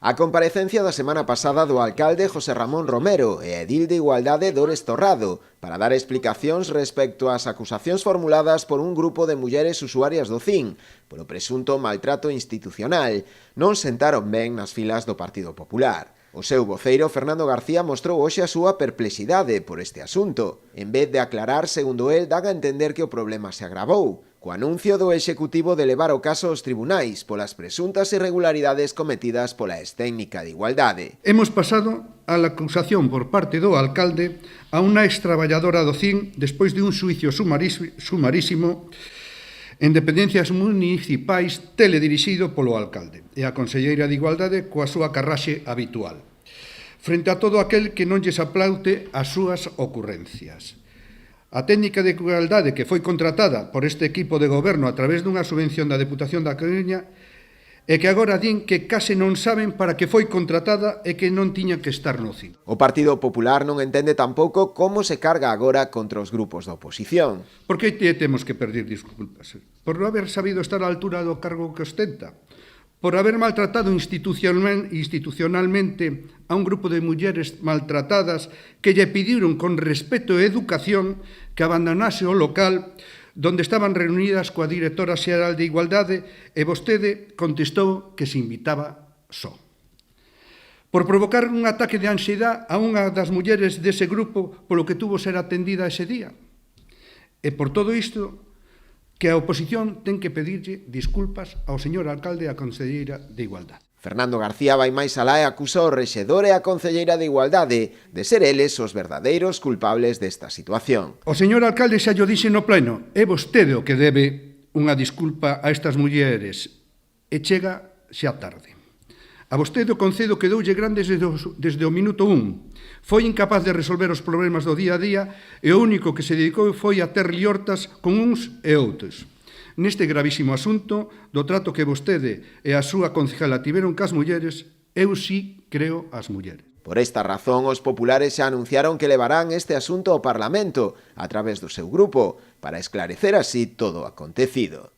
A comparecencia da semana pasada do alcalde José Ramón Romero e a edil de Igualdade Dores Torrado para dar explicacións respecto ás acusacións formuladas por un grupo de mulleres usuarias do CIN polo presunto maltrato institucional, non sentaron ben nas filas do Partido Popular. O seu voceiro, Fernando García, mostrou hoxe a súa perplexidade por este asunto. En vez de aclarar, segundo el, dan a entender que o problema se agravou, co anuncio do Executivo de levar o caso aos tribunais polas presuntas irregularidades cometidas pola extécnica de Igualdade. Hemos pasado a la acusación por parte do alcalde a unha extraballadora do CIN despois de un xuicio sumarísimo en dependencias municipais teledirixido polo alcalde e a conselleira de Igualdade coa súa carraxe habitual, frente a todo aquel que non lles aplaute as súas ocurrencias. A técnica de igualdade que foi contratada por este equipo de goberno a través dunha subvención da Deputación da Coruña e que agora din que case non saben para que foi contratada e que non tiña que estar no CIN. O Partido Popular non entende tampouco como se carga agora contra os grupos da oposición. Por que temos que pedir disculpas? Por non haber sabido estar á altura do cargo que ostenta? Por haber maltratado institucionalmente a un grupo de mulleres maltratadas que lle pediron con respeto e educación que abandonase o local donde estaban reunidas coa directora xeral de Igualdade e vostede contestou que se invitaba só. Por provocar un ataque de ansiedade a unha das mulleres dese grupo polo que tuvo ser atendida ese día. E por todo isto, que a oposición ten que pedirlle disculpas ao señor alcalde e á conselleira de Igualdade. Fernando García vai máis alá e acusa ao rexedor e á conselleira de Igualdade de ser eles os verdadeiros culpables desta situación. O señor alcalde xa llo dixe no pleno, é vostede o que debe unha disculpa a estas mulleres e chega xa tarde. A vostede o concedo que doulle grandes desde o minuto 1. Foi incapaz de resolver os problemas do día a día e o único que se dedicou foi a ter liortas con uns e outros. Neste gravísimo asunto do trato que vostede e a súa concejala tiveron cas mulleres, eu sí creo as mulleres. Por esta razón, os populares xa anunciaron que levarán este asunto ao Parlamento a través do seu grupo para esclarecer así todo o acontecido.